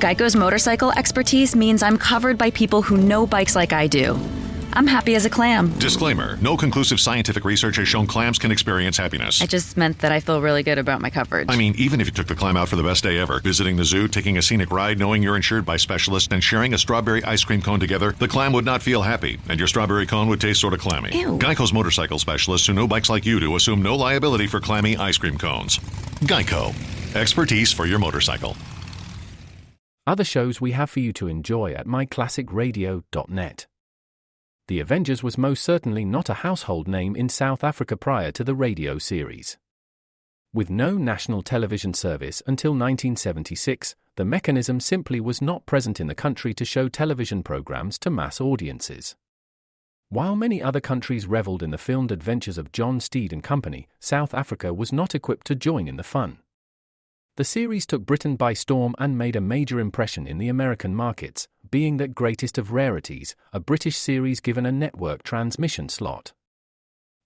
Geico's motorcycle expertise means I'm covered by people who know bikes like I do. I'm happy as a clam. Disclaimer. No conclusive scientific research has shown clams can experience happiness. I just meant that I feel really good about my coverage. I mean, even if you took the clam out for the best day ever, visiting the zoo, taking a scenic ride, knowing you're insured by specialists, and sharing a strawberry ice cream cone together, the clam would not feel happy, and your strawberry cone would taste sort of clammy. Ew. Geico's motorcycle specialists who know bikes like you do assume no liability for clammy ice cream cones. Geico. Expertise for your motorcycle. Other shows we have for you to enjoy at myclassicradio.net. The Avengers was most certainly not a household name in South Africa prior to the radio series. With no national television service until 1976, the mechanism simply was not present in the country to show television programs to mass audiences. While many other countries reveled in the filmed adventures of John Steed and company, South Africa was not equipped to join in the fun. The series took Britain by storm and made a major impression in the American markets, being that greatest of rarities, a British series given a network transmission slot.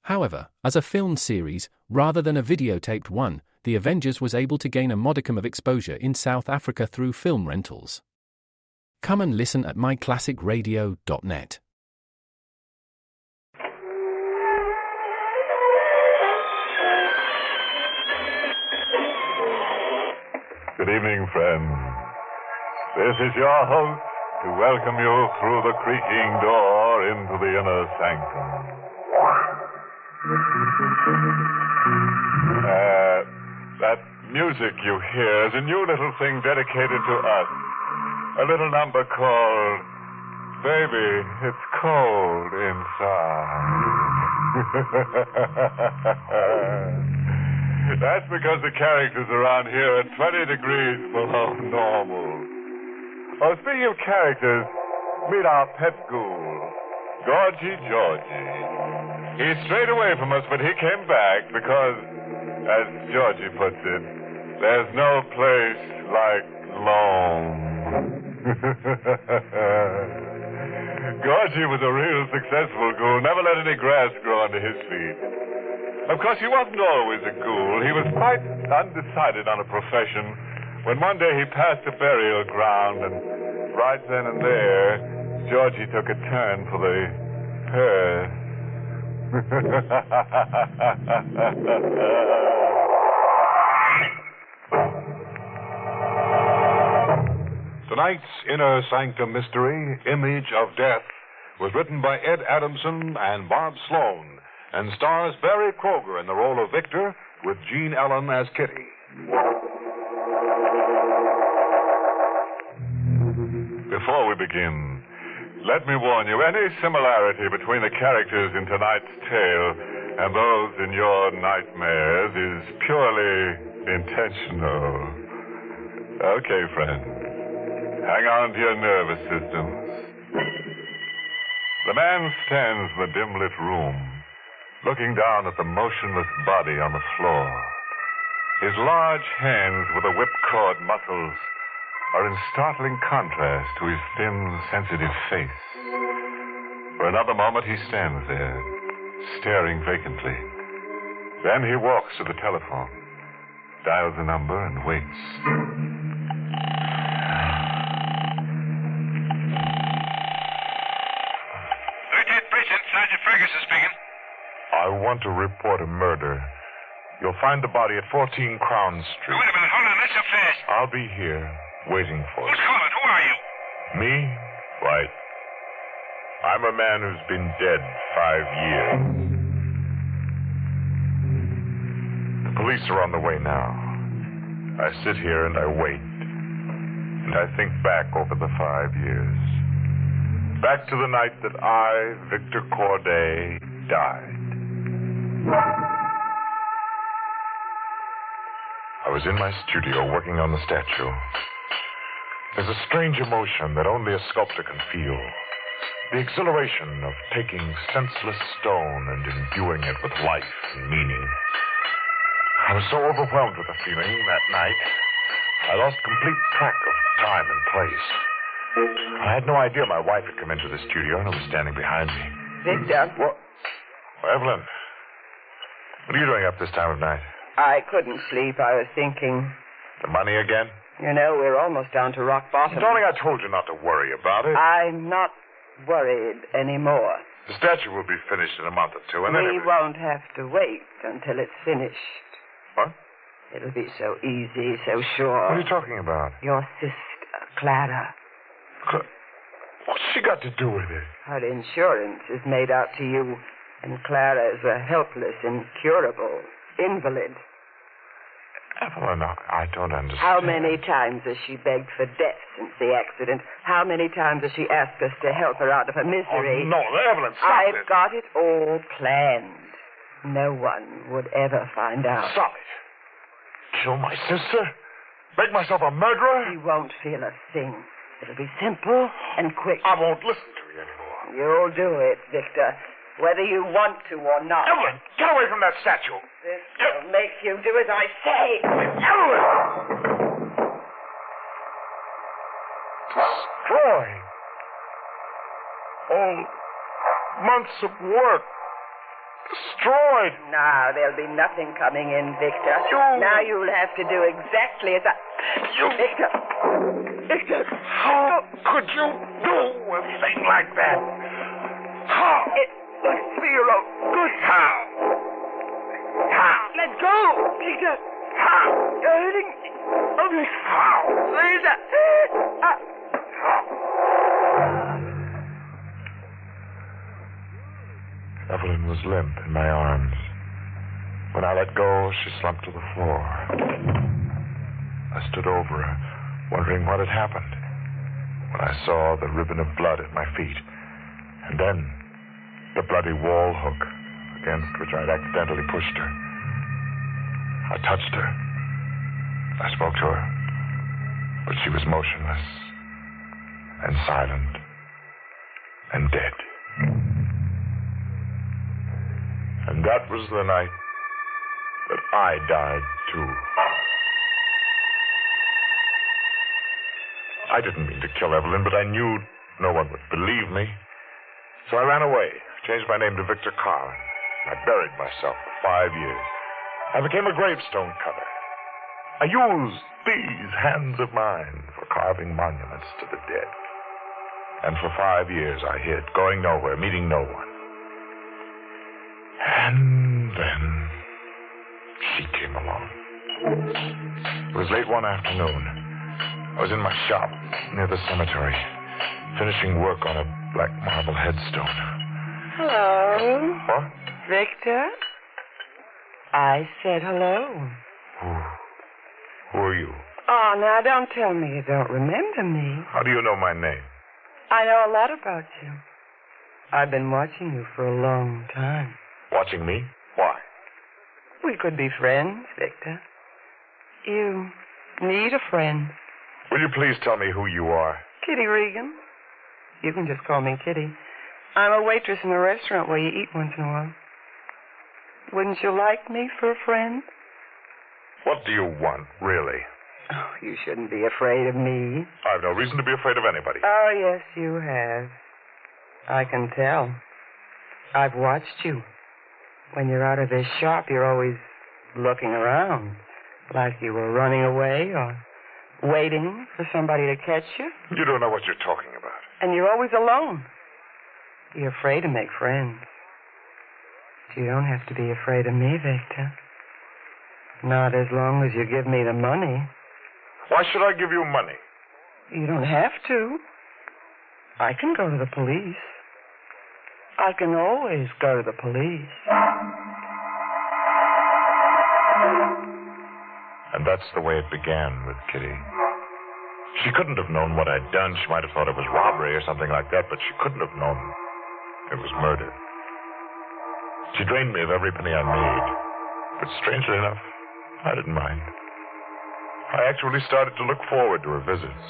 However, as a filmed series, rather than a videotaped one, The Avengers was able to gain a modicum of exposure in South Africa through film rentals. Come and listen at myclassicradio.net. Good evening, friends. This is your host to welcome you through the creaking door into the inner sanctum. That music you hear is a new little thing dedicated to us. A little number called Baby, It's Cold Inside. That's because the characters around here are 20 degrees below normal. Oh, speaking of characters, meet our pet ghoul, Georgie. He strayed away from us, but he came back because, as Georgie puts it, there's no place like Loam. Georgie was a real successful ghoul, never let any grass grow under his feet. Of course, he wasn't always a ghoul. He was quite undecided on a profession when one day he passed a burial ground, and right then and there, Georgie took a turn for the hearse. Tonight's Inner Sanctum Mystery, Image of Death, was written by Ed Adamson and Bob Sloan, and stars Barry Kroger in the role of Victor, with Jean Ellen as Kitty. Before we begin, let me warn you, any similarity between the characters in tonight's tale and those in your nightmares is purely intentional. Okay, friends, hang on to your nervous systems. The man stands in the dim-lit room, looking down at the motionless body on the floor. His large hands with the whipcord muscles are in startling contrast to his thin, sensitive face. For another moment, he stands there, staring vacantly. Then he walks to the telephone, dials a number, and waits. 13th Precinct, Sergeant Ferguson speaking. I want to report a murder. You'll find the body at 14 Crown Street. Wait a minute, hold on, not so fast. I'll be here, waiting for Who's you. calling? Who are you? Me? Why, I'm a man who's been dead 5 years. The police are on the way now. I sit here and I wait. And I think back over the 5 years. Back to the night that I, Victor Corday, died. I was in my studio working on the statue. There's a strange emotion that only a sculptor can feel. The exhilaration of taking senseless stone and imbuing it with life and meaning. I was so overwhelmed with the feeling that night, I lost complete track of time and place. I had no idea my wife had come into the studio and was standing behind me. Victor. What? Evelyn, what are you doing up this time of night? I couldn't sleep. I was thinking. The money again? You know, we're almost down to rock bottom. Darling, I told you not to worry about it. I'm not worried anymore. The statue will be finished in a month or two, and then... We won't have to wait until it's finished. What? It'll be so easy, so sure. What are you talking about? Your sister, Clara. What's she got to do with it? Her insurance is made out to you, and Clara is a helpless, incurable invalid. Evelyn, I don't understand. How many times has she begged for death since the accident? How many times has she asked us to help her out of her misery? Oh, no, Evelyn, stop I've got it all planned. No one would ever find out. Stop it. Kill my sister? Make myself a murderer? She won't feel a thing. It'll be simple and quick. I won't listen to you anymore. You'll do it, Victor, whether you want to or not. Evelyn, get away from that statue. This will make you do as I say. Evelyn! Destroyed. All months of work. Destroyed. Now there'll be nothing coming in, Victor. Now you'll have to do exactly as I... Victor! Victor! How could you do a thing like that? How? It must be your own good. How? Let go, Victor! How? You're hurting me. How? Victor! Evelyn was limp in my arms. When I let go, she slumped to the floor. I stood over her, wondering what had happened, when I saw the ribbon of blood at my feet, and then the bloody wall hook against which I'd accidentally pushed her. I touched her. I spoke to her, but she was motionless and silent and dead. And that was the night that I died, too. I didn't mean to kill Evelyn, but I knew no one would believe me. So I ran away, changed my name to Victor Carr. I buried myself for 5 years. I became a gravestone cutter. I used these hands of mine for carving monuments to the dead. And for 5 years I hid, going nowhere, meeting no one. And then she came along. It was late one afternoon. I was in my shop near the cemetery, finishing work on a black marble headstone. Hello. What? Victor? I said hello. Who are you? Oh, now don't tell me you don't remember me. How do you know my name? I know a lot about you. I've been watching you for a long time. Watching me? Why? We could be friends, Victor. You need a friend. Will you please tell me who you are? Kitty Regan. You can just call me Kitty. I'm a waitress in a restaurant where you eat once in a while. Wouldn't you like me for a friend? What do you want, really? Oh, you shouldn't be afraid of me. I have no reason to be afraid of anybody. Oh, yes, you have. I can tell. I've watched you. When you're out of this shop, you're always looking around, like you were running away or waiting for somebody to catch you. You don't know what you're talking about. And you're always alone. You're afraid to make friends. You don't have to be afraid of me, Victor. Not as long as you give me the money. Why should I give you money? You don't have to. I can go to the police. I can always go to the police. And that's the way it began with Kitty. She couldn't have known what I'd done. She might have thought it was robbery or something like that, but she couldn't have known it was murder. She drained me of every penny I made. But strangely enough, I didn't mind. I actually started to look forward to her visits.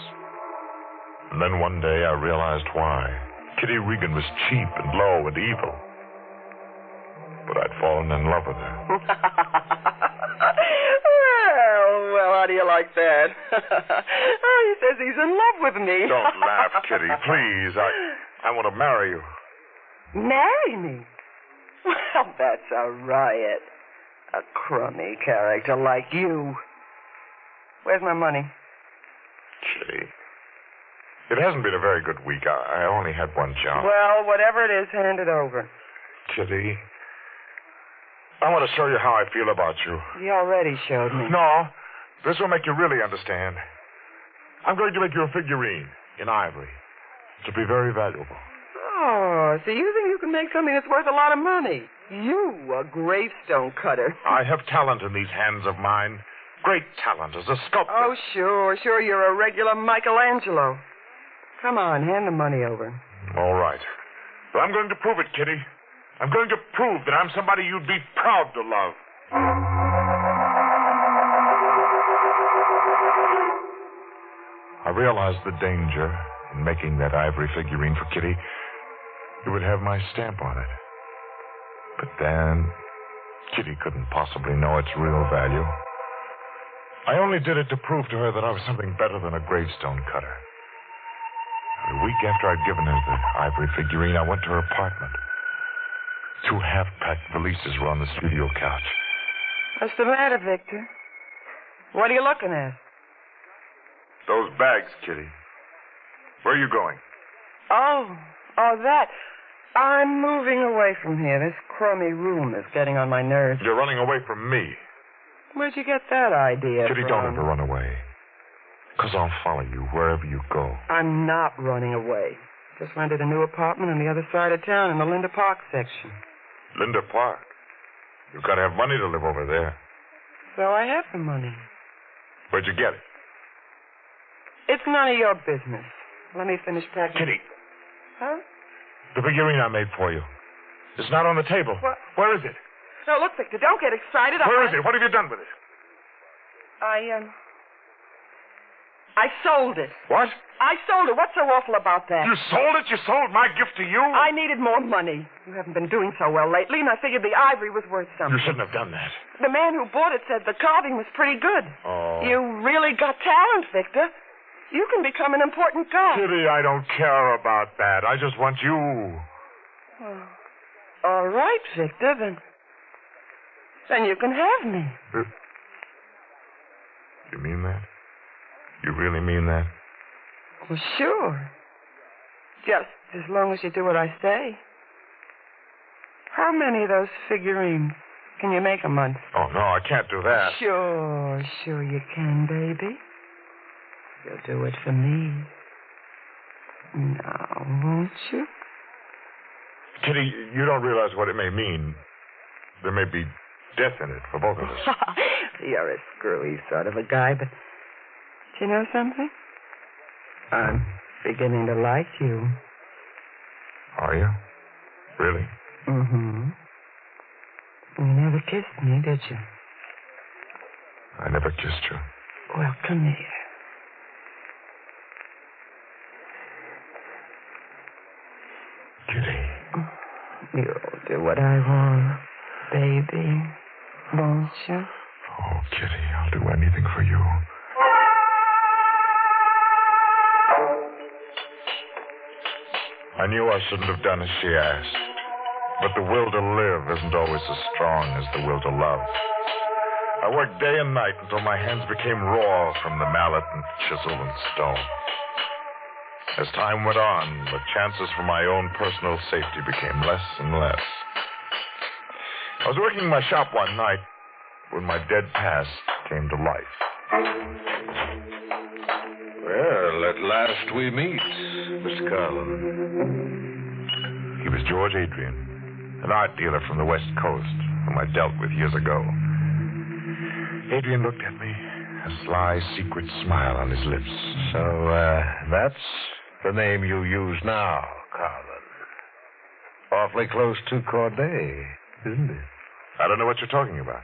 And then one day I realized why. Kitty Regan was cheap and low and evil. But I'd fallen in love with her. Well, how do you like that? Oh, he says he's in love with me. Don't laugh, Kitty, please. I want to marry you. Marry me? Well, that's a riot. A crummy character like you. Where's my money? Kitty. It hasn't been a very good week. I only had one job. Well, whatever it is, hand it over. Kitty, I want to show you how I feel about you. You already showed me. No, this will make you really understand. I'm going to make you a figurine in ivory. It'll be very valuable. Oh, so you think you can make something that's worth a lot of money? You, a gravestone cutter. I have talent in these hands of mine. Great talent as a sculptor. Oh, sure. You're a regular Michelangelo. Come on, hand the money over. All right. But I'm going to prove it, Kitty. I'm going to prove that I'm somebody you'd be proud to love. I realized the danger in making that ivory figurine for Kitty. It would have my stamp on it. But then, Kitty couldn't possibly know its real value. I only did it to prove to her that I was something better than a gravestone cutter. A week after I'd given her the ivory figurine, I went to her apartment. 2 half-packed valises were on the studio couch. What's the matter, Victor? What are you looking at? Those bags, Kitty. Where are you going? Oh, that. I'm moving away from here. This crummy room is getting on my nerves. You're running away from me. Where'd you get that idea Kitty, from? don't ever run away. Because I'll follow you wherever you go. I'm not running away. Just rented a new apartment on the other side of town in the Linda Park section. Linda Park? You've got to have money to live over there. So I have the money. Where'd you get it? It's none of your business. Let me finish packing. Kitty. Huh? The figurine I made for you. It's not on the table. What? Where is it? No, look, Victor, don't get excited. Where is it? What have you done with it? I sold it. What? I sold it. What's so awful about that? You sold it? You sold my gift to you? I needed more money. You haven't been doing so well lately, and I figured the ivory was worth something. You shouldn't have done that. The man who bought it said the carving was pretty good. Oh. You really got talent, Victor. You can become an important guy. Kitty, I don't care about that. I just want you. Oh. All right, Victor, then you can have me. You mean that? You really mean that? Well, sure. Just as long as you do what I say. How many of those figurines can you make a month? Oh, no, I can't do that. Sure you can, baby. You'll do it for me. Now, won't you? Kitty, you don't realize what it may mean. There may be death in it for both of us. You're a screwy sort of a guy, but do you know something? I'm beginning to like you. Are you? Really? Mm-hmm. You never kissed me, did you? I never kissed you. Well, come here. Kitty. You'll do what I want, baby. Won't you? Oh, Kitty, I'll do anything for you. I knew I shouldn't have done as she asked. But the will to live isn't always as strong as the will to love. I worked day and night until my hands became raw from the mallet and chisel and stone. As time went on, the chances for my own personal safety became less and less. I was working in my shop one night when my dead past came to life. Well, at last we meet, Mr. Carlin. He was George Adrian, an art dealer from the West Coast, whom I dealt with years ago. Adrian looked at me, a sly, secret smile on his lips. So, that's the name you use now, Carlin. Awfully close to Corday, isn't it? I don't know what you're talking about.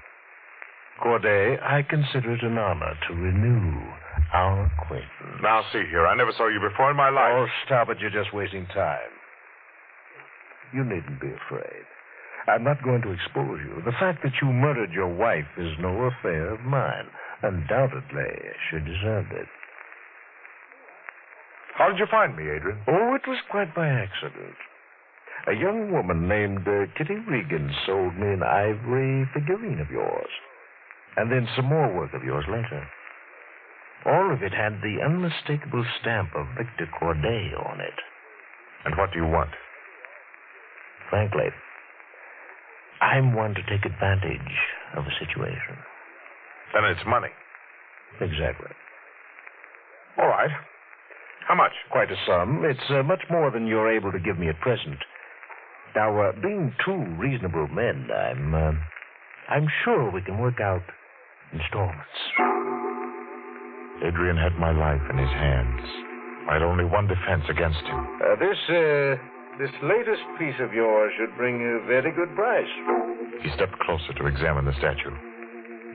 Corday, I consider it an honor to renew our acquaintance. Now, see here, I never saw you before in my life. Oh, stop it. You're just wasting time. You needn't be afraid. I'm not going to expose you. The fact that you murdered your wife is no affair of mine. Undoubtedly, she deserved it. How did you find me, Adrian? Oh, it was quite by accident. A young woman named Kitty Regan sold me an ivory figurine of yours. And then some more work of yours later. All of it had the unmistakable stamp of Victor Corday on it. And what do you want? Frankly, I'm one to take advantage of a situation. Then it's money. Exactly. All right. How much? Quite a sum. It's much more than you're able to give me at present. Now, being two reasonable men, I'm sure we can work out installments. Adrian had my life in his hands. I had only one defense against him. This latest piece of yours should bring you a very good price. He stepped closer to examine the statue.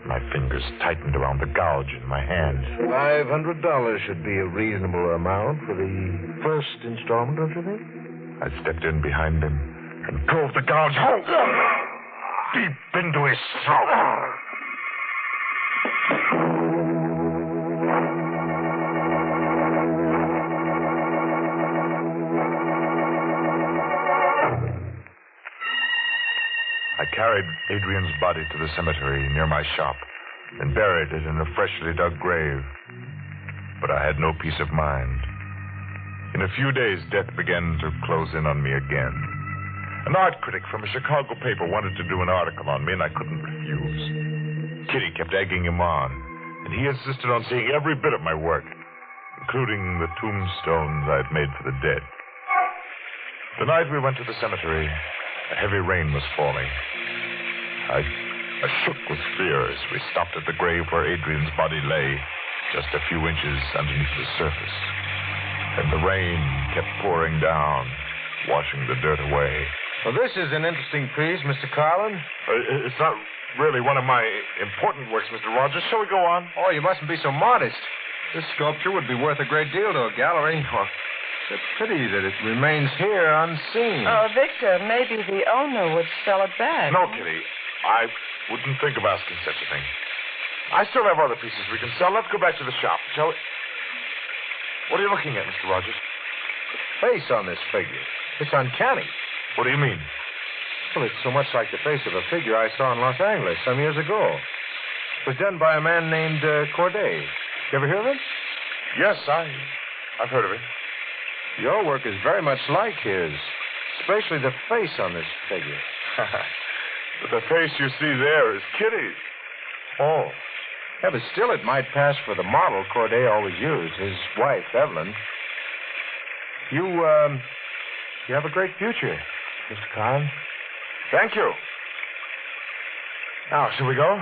My fingers tightened around the gouge in my hand. $500 should be a reasonable amount for the first installment, don't you think? I stepped in behind him and drove the gouge home, deep into his throat. I carried Adrian's body to the cemetery near my shop and buried it in a freshly dug grave. But I had no peace of mind. In a few days, death began to close in on me again. An art critic from a Chicago paper wanted to do an article on me, and I couldn't refuse. Kitty kept egging him on, and he insisted on seeing every bit of my work, including the tombstones I had made for the dead. The night we went to the cemetery, a heavy rain was falling. I shook with fear as we stopped at the grave where Adrian's body lay, just a few inches underneath the surface. And the rain kept pouring down, washing the dirt away. Well, this is an interesting piece, Mr. Carlin. It's not really one of my important works, Mr. Rogers. Shall we go on? Oh, you mustn't be so modest. This sculpture would be worth a great deal to a gallery. Oh, it's a pity that it remains here unseen. Oh, Victor, maybe the owner would sell it back. No, Kitty. I wouldn't think of asking such a thing. I still have other pieces we can sell. Let's go back to the shop, shall we? What are you looking at, Mr. Rogers? The face on this figure. It's uncanny. What do you mean? Well, it's so much like the face of a figure I saw in Los Angeles some years ago. It was done by a man named Corday. You ever hear of him? Yes, I've heard of it. Your work is very much like his, especially the face on this figure. But the face you see there is Kitty's. Oh. Yeah, but still it might pass for the model Corday always used, his wife, Evelyn. You have a great future, Mr. Carlin. Thank you. Now, shall we go?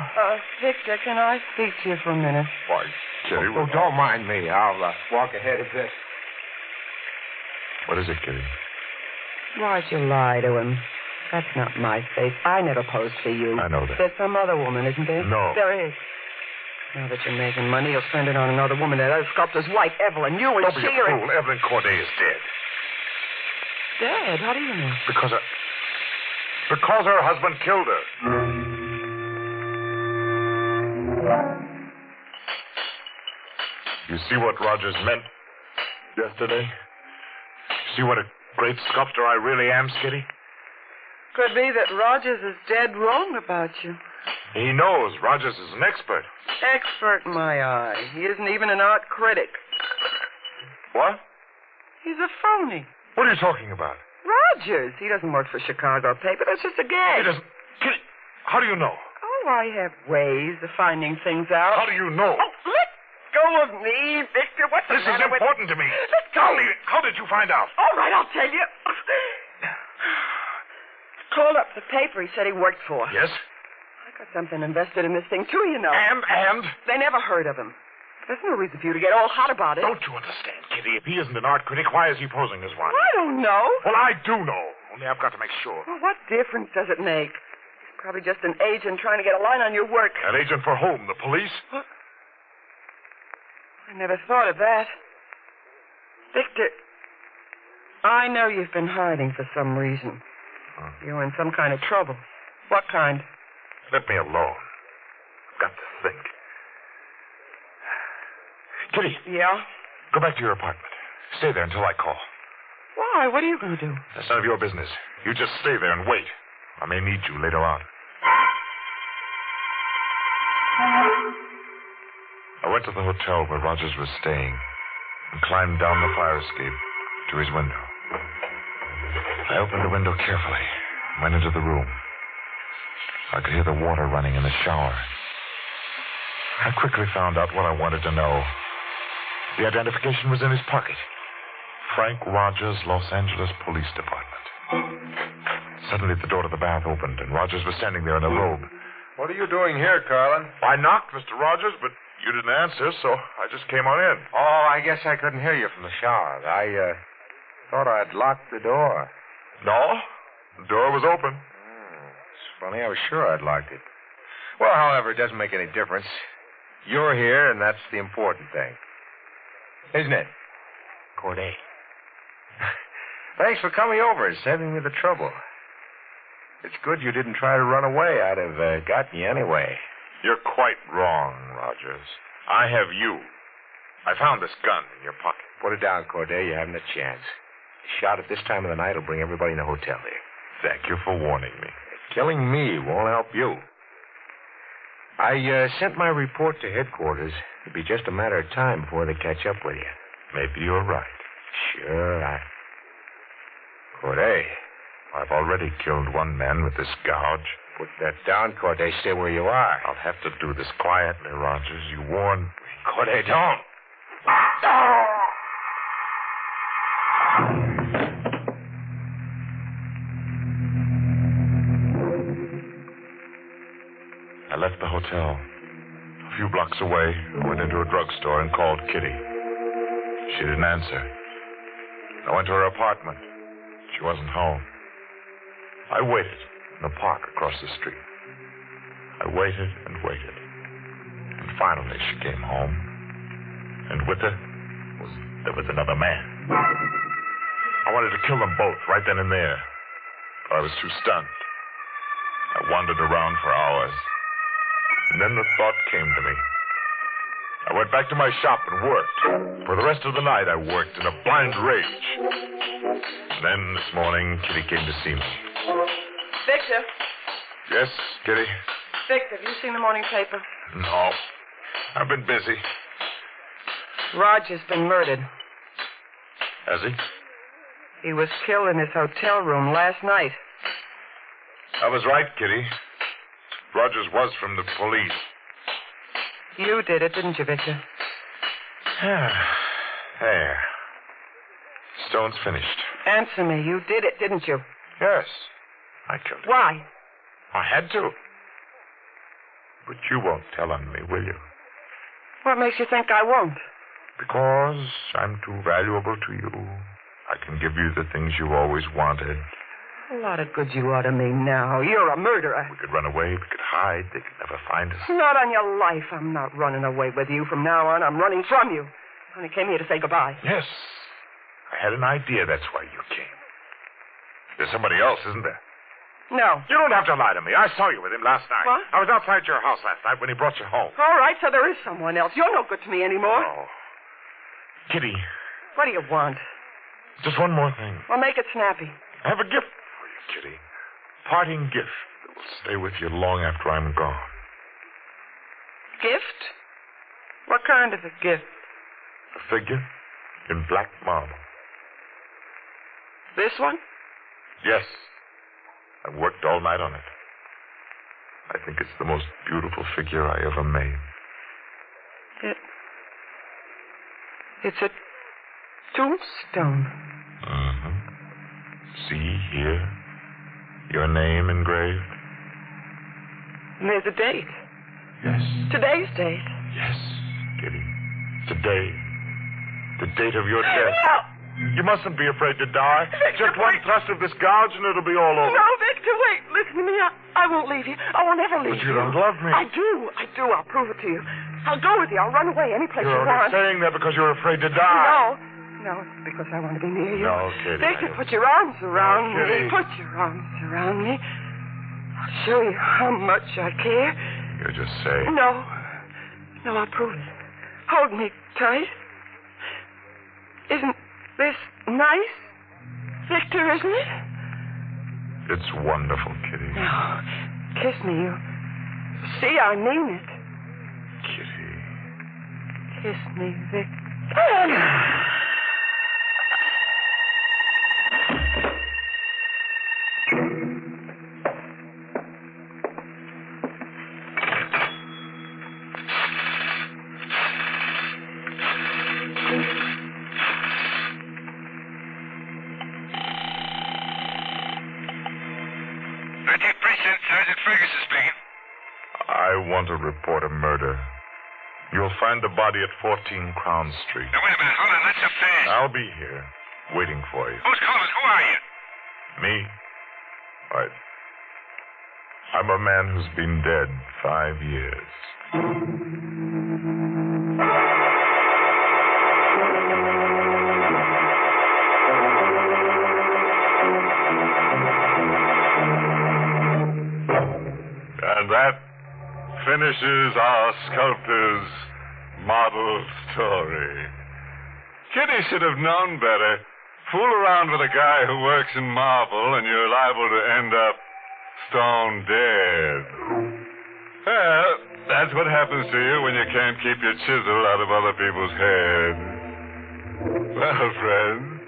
Victor, can I speak to you for a minute? Why, Kitty... Oh, don't mind me. I'll walk ahead a bit. What is it, Kitty? Why'd you lie to him? That's not my face. I never posed for you. I know that. There's some other woman, isn't there? No. There is. Now that you're making money, you'll spend it on another woman. That other sculptor's wife, Evelyn. You and Don't be she a are... fool. Evelyn Corday is dead. Dead? How do you know? Because her husband killed her. You see what Rogers meant yesterday? See what a great sculptor I really am, Skitty? Could be that Rogers is dead wrong about you. He knows Rogers is an expert. Expert, my eye. He isn't even an art critic. What? He's a phony. What are you talking about? Rogers. He doesn't work for Chicago paper. That's just a gag. He doesn't... Kitty, how do you know? Oh, I have ways of finding things out. How do you know? Oh, let go of me, Victor. What's the This is matter with... important to me. Let go. How did you find out? All right, I'll tell you. Called up the paper he said he worked for. Yes? I got something invested in this thing, too, you know. And? They never heard of him. There's no reason for you to get all hot about it. Don't you understand, Kitty? If he isn't an art critic, why is he posing as one? I don't know. Well, I do know. Only I've got to make sure. Well, what difference does it make? He's probably just an agent trying to get a line on your work. An agent for whom? The police? What? I never thought of that. Victor, I know you've been hiding for some reason. You're in some kind of trouble. What kind? Let me alone. I've got to think. Kitty. Yeah? Go back to your apartment. Stay there until I call. Why? What are you going to do? That's none of your business. You just stay there and wait. I may need you later on. Now, when went to the hotel where Rogers was staying and climbed down the fire escape to his window. I opened the window carefully and went into the room. I could hear the water running in the shower. I quickly found out what I wanted to know. The identification was in his pocket. Frank Rogers, Los Angeles Police Department. Suddenly, the door to the bath opened, and Rogers was standing there in a robe. What are you doing here, Carlin? I knocked, Mr. Rogers, but you didn't answer, so I just came on in. Oh, I guess I couldn't hear you from the shower. I thought I'd locked the door. No, the door was open. It's funny, I was sure I'd locked it. Well, however, it doesn't make any difference. You're here, and that's the important thing. Isn't it? Corday. Thanks for coming over and saving me the trouble. It's good you didn't try to run away. I'd have gotten you anyway. You're quite wrong, Rogers. I have you. I found this gun in your pocket. Put it down, Corday. You haven't a chance. A shot at this time of the night will bring everybody in the hotel here. Thank you for warning me. Killing me won't help you. I sent my report to headquarters. It'll be just a matter of time before they catch up with you. Maybe you're right. Sure, Corday. I've already killed one man with this gouge. Put that down, Corday. Stay where you are. I'll have to do this quietly, Rogers. You warned me. Corday, don't. I left the hotel. A few blocks away, I went into a drugstore and called Kitty. She didn't answer. I went to her apartment. She wasn't home. I waited in the park across the street. I waited and waited. And finally she came home. And with her there was another man. I wanted to kill them both right then and there. But I was too stunned. I wandered around for hours. And then the thought came to me. I went back to my shop and worked. For the rest of the night, I worked in a blind rage. And then this morning, Kitty came to see me. Victor. Yes, Kitty? Victor, have you seen the morning paper? No. I've been busy. Roger's been murdered. Has he? He was killed in his hotel room last night. I was right, Kitty. Rogers was from the police. You did it, didn't you, Victor? There. Stone's finished. Answer me. You did it, didn't you? Yes. I killed him. Why? I had to. But you won't tell on me, will you? What makes you think I won't? Because I'm too valuable to you. I can give you the things you always wanted. A lot of good you are to me now. You're a murderer. We could run away. We could hide. They could never find us. Not on your life. I'm not running away with you from now on. I'm running from you. I only came here to say goodbye. Yes. I had an idea. That's why you came. There's somebody else, isn't there? No. You don't have to lie to me. I saw you with him last night. What? I was outside your house last night when he brought you home. All right, so there is someone else. You're no good to me anymore. No. Kitty. What do you want? Just one more thing. Well, make it snappy. I have a gift for you, Kitty. Parting gift that will stay with you long after I'm gone. Gift? What kind of a gift? A figure in black marble. This one? Yes. I worked all night on it. I think it's the most beautiful figure I ever made. It's a tombstone. Mm-hmm. See here? Your name engraved? And there's a date. Yes. Today's date. Yes, Kitty. Today. The date of your death. No! You mustn't be afraid to die. Victor, Just one wait. thrust of this gouge and it'll be all over. No, Victor, wait. Listen to me. I won't leave you. I won't ever leave But you don't love me. I do. I'll prove it to you. I'll go with you. I'll run away any place You're you only want. saying that because you're afraid to die. No, it's because I want to be near you. No, Kitty. Victor, put your arms around No, Kitty. me. Put your arms around me. I'll show you how much I care. You're just saying. No, I'll prove it. Hold me tight. Isn't this nice, Victor, isn't it? It's wonderful, Kitty. Now, kiss me. You see, I mean it. Kitty. Kiss me, Vic. Sergeant Ferguson speaking. I want to report a murder. You'll find the body at 14 Crown Street. Now, wait a minute. Hold on. Not so fast. I'll be here, waiting for you. Who's calling? Who are you? Me? Right. I'm a man who's been dead 5 years. And that finishes our sculptor's model story. Kitty should have known better. Fool around with a guy who works in marble and you're liable to end up stone dead. Well, that's what happens to you when you can't keep your chisel out of other people's heads. Well, friends,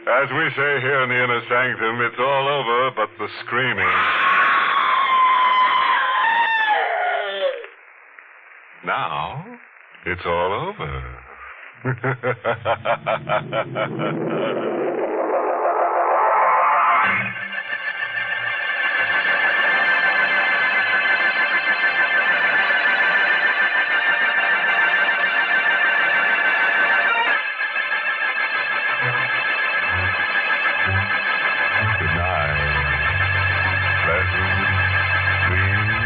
as we say here in the inner sanctum, it's all over but the screaming. Now, it's all over. Good night. Pleasant dreams.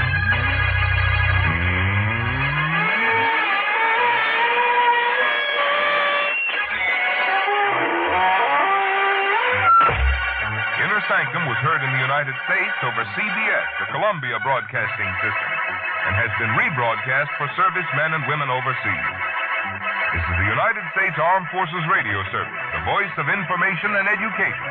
Inner Sanctum was heard in the United States over CBS, the Columbia Broadcasting System, and has been rebroadcast for servicemen and women overseas. This is the United States Armed Forces Radio Service, the voice of information and education.